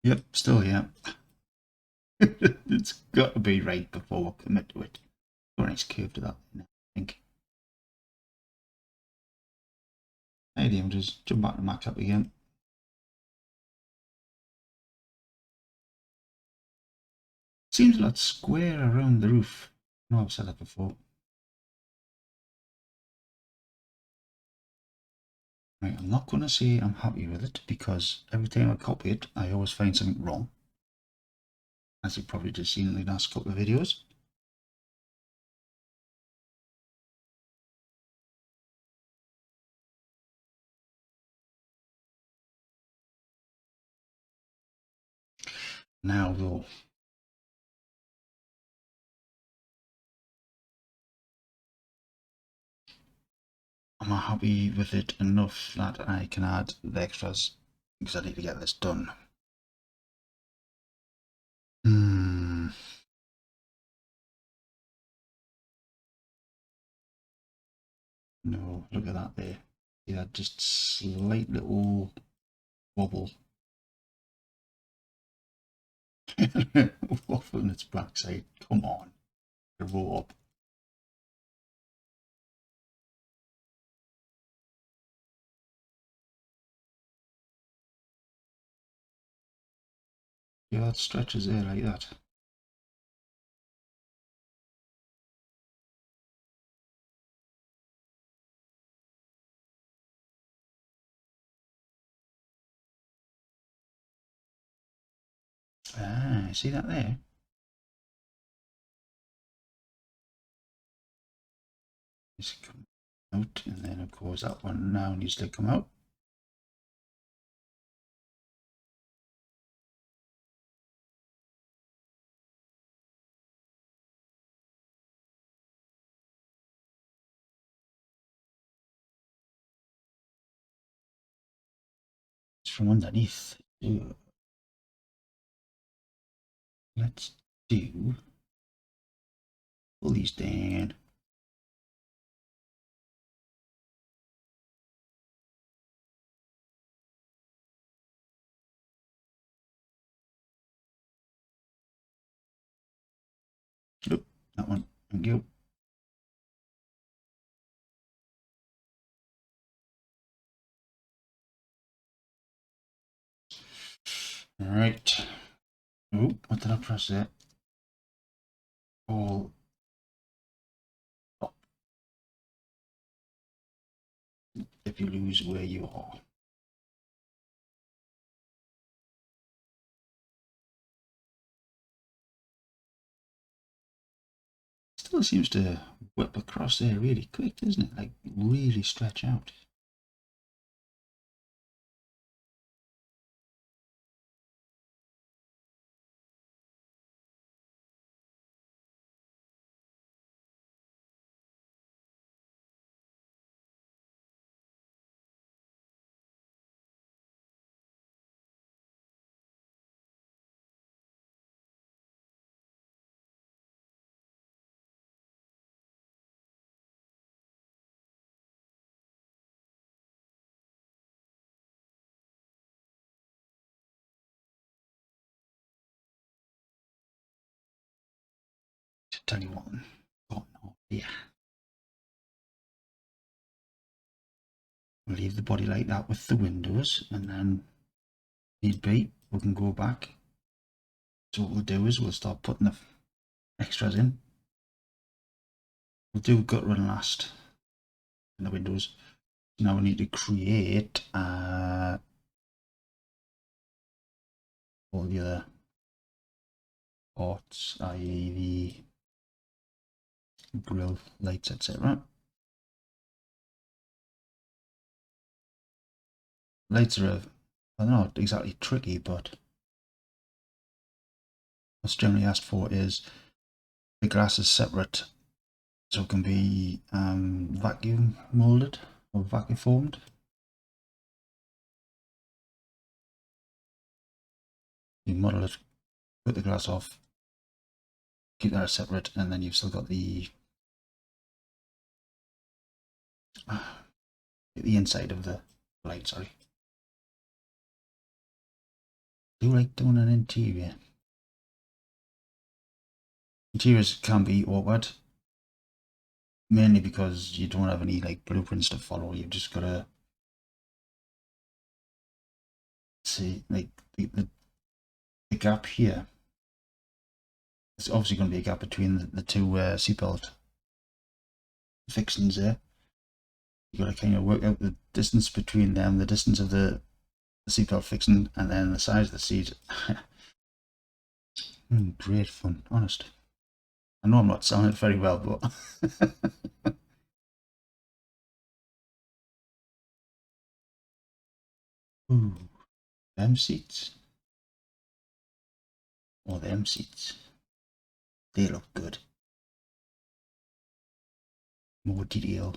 Yep, still here. It's got to be right before we commit to it. Got a nice curve to that, I think. Hey, Liam, just jump back to max up again. Seems a lot square around the roof. I know I've said that before. Right, I'm not going to say I'm happy with it because every time I copy it, I always find something wrong. As you've probably just seen in the last couple of videos. Now though, I'm not happy with it enough that I can add the extras because I need to get this done. No, look at that there. See that just slight little wobble. Waffle in its backside. Come on. Grow up. Yeah, that stretches there like that. Ah, see that there? Just come out, and then of course that one now needs to come out. It's from underneath. Let's do pull these down. Look, that one. Thank you. Alright. Oh, what did I press there? All up if you lose where you are. Still seems to whip across there really quick, doesn't it? Like really stretch out. To tell you what, oh no, yeah. We'll leave the body like that with the windows, and then need be, we can go back. So what we'll do is we'll start putting the extras in. We'll do gut run last in the windows. Now we need to create all the other parts, i.e. the grill lights, etc. Lights are, I don't know, exactly tricky, but what's generally asked for is the glass is separate, so it can be vacuum molded or vacuum formed. You model it, put the glass off, keep that separate, and then you've still got the inside of the light, sorry. do like doing an interior. Interiors can be awkward, mainly because you don't have any like blueprints to follow. You've just got to see like the gap here. It's obviously going to be a gap between the two seatbelt fixings there. You got to kind of work out the distance between them, the distance of the seatbelt fixing, and then the size of the seat. Great fun, honest. I know I'm not selling it very well, but ooh, them seats or them seats, they look good. More detail,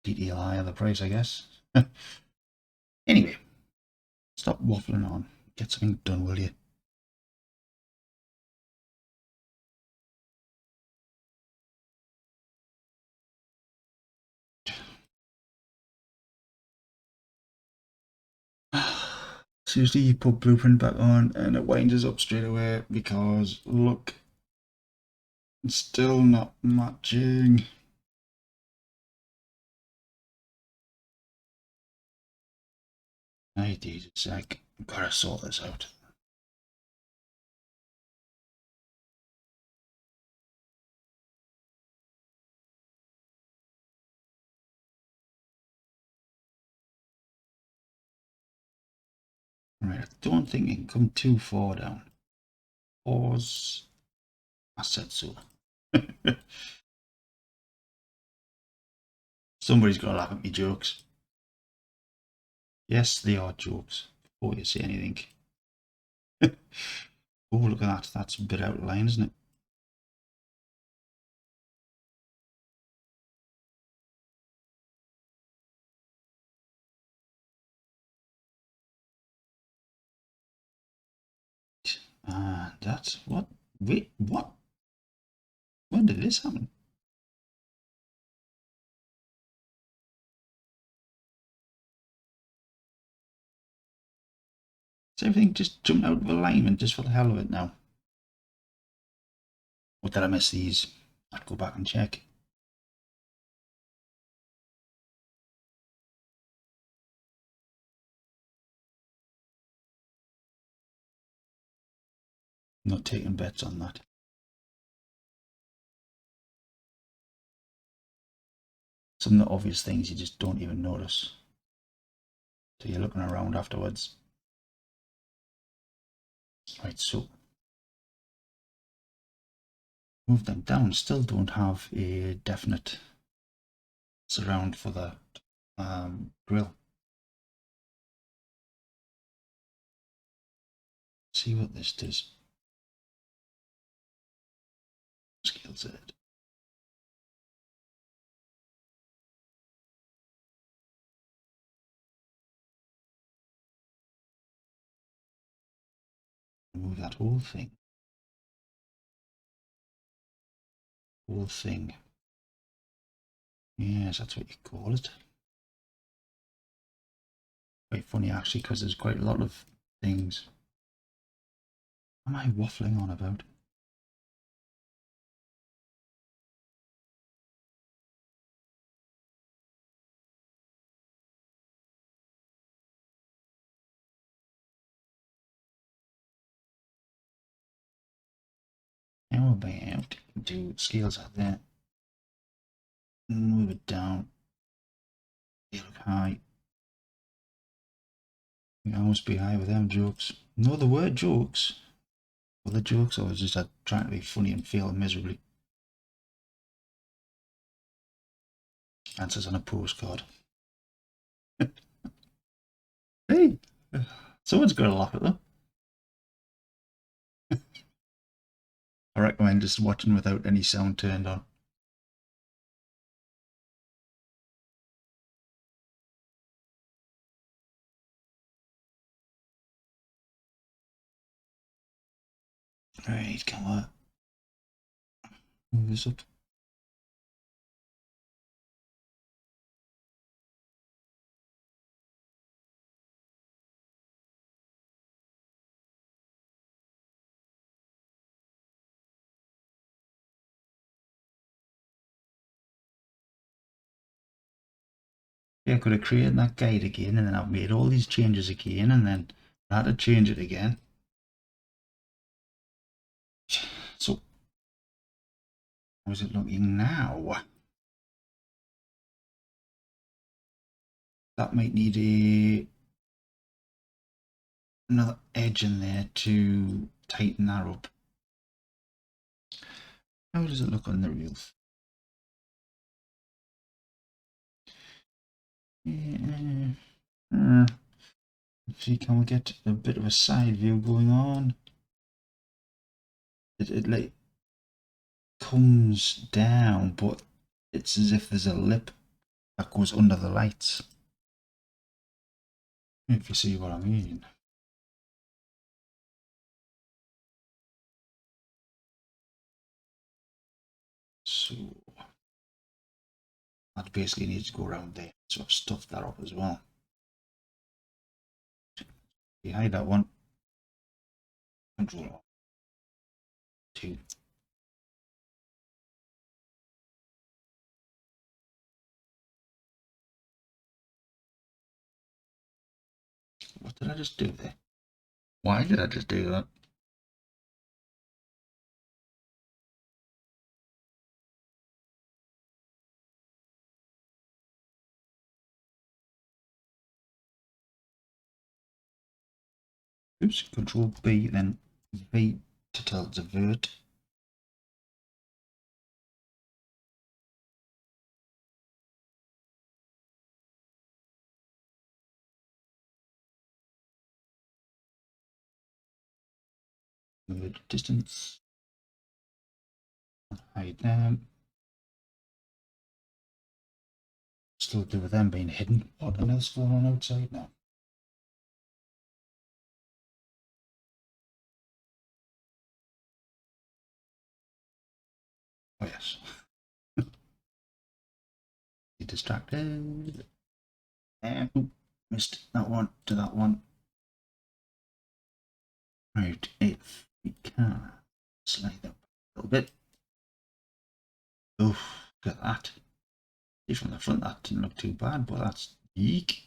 higher the price, I guess. Anyway, stop waffling on. Get something done, will you? Seriously, you put blueprint back on and it winds us up straight away because look, it's still not matching. I need a sec. Gotta sort this out. Right, I don't think it can come too far down. Pause. I said so. Somebody's gonna laugh at me jokes. Yes, they are jokes. Before you say anything. Oh, look at that. That's a bit out of line, isn't it? That's what? Wait, what? When did this happen? Is everything just jumped out of alignment just for the hell of it now? Or did I miss these? I'd go back and check. Not taking bets on that. Some of the obvious things you just don't even notice. So you're looking around afterwards. Right, so move them down. Still don't have a definite surround for the grill. See what this does. Scale Z. Move that whole thing. Whole thing. Yes, that's what you call it. Quite funny actually, because there's quite a lot of things. What am I waffling on about? How about do scales out there? Move it down. They look high. I must be high with them jokes. No, there were jokes. Well, the jokes I was just trying to be funny and failing miserably. Answers on a postcard. Hey, someone's got to laugh at them. I recommend just watching without any sound turned on. Right, come on. Move this up. Yeah, I could have created that guide again, and then I've made all these changes again, and then I had to change it again. So, how's it looking now? That might need another edge in there to tighten that up. How does it look on the real? Yeah. See, can we get a bit of a side view going on? It like comes down, but it's as if there's a lip that goes under the lights. If you see what I mean. So that basically needs to go around there. So I've stuffed that up as well. Behind that one, Control 2. What did I just do there? Why did I just do that? Oops, Control B, then V to tell it to vert. Vert distance. Hide them. Still do with them being hidden. What else going on outside now? Oh yes. Be distracted. And oop, missed that one to that one. Right, if we can slide that a little bit. Oof, look at that. See, from the front that didn't look too bad, but that's eek.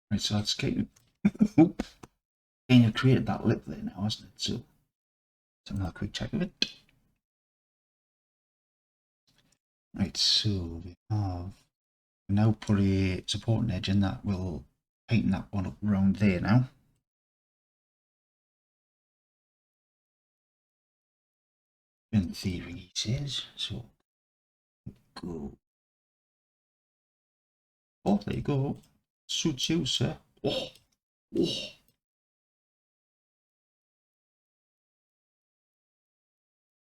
Right, so that's kind of created that lip there now, hasn't it? So let's have another quick check of it. Right, so we have now put a supporting edge in that will tighten that one up around there now. In theory, he says. So go. Oh, there you go. Suits you, sir. Oh, oh.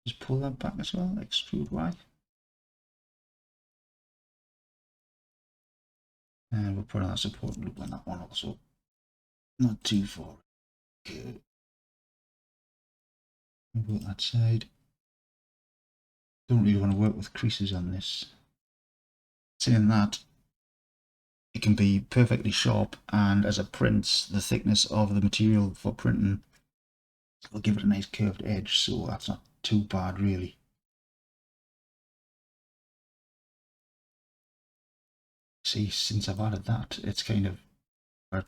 Just pull that back as well. Extrude Y. And we'll put on a support loop on that one also. Not too far. Good. Go that side. Don't really want to work with creases on this. Saying that, it can be perfectly sharp, and as a print, the thickness of the material for printing will give it a nice curved edge, so that's not too bad really. See, since I've added that, it's kind of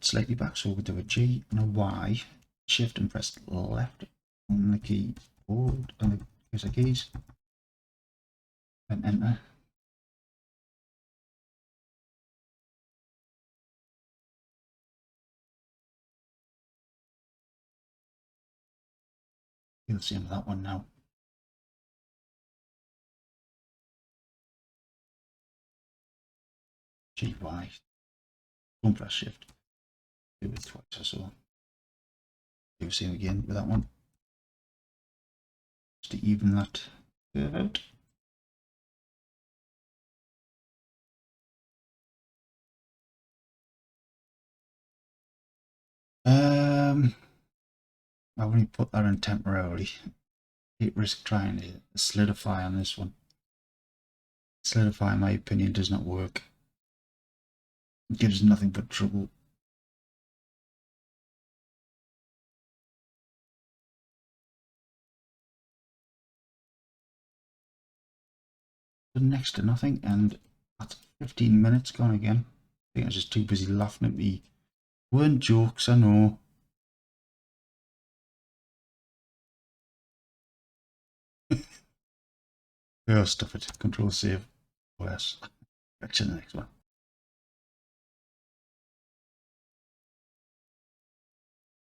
slightly back, so we'll do a G and a Y, shift and press left on the keyboard, on the cursor keys, and enter. You'll see that one now. G, Y, don't press shift, do it twice or so. Do the same again with that one, just to even that curve out. I've only put that in temporarily. Can't risk trying to solidify on this one. Solidify, in my opinion, does not work. It gives nothing but trouble. Next to nothing, and that's 15 minutes gone again. I think I was just too busy laughing at me. Weren't jokes, I know. Oh, stuff it. Control save. OS. Catch you in the next one.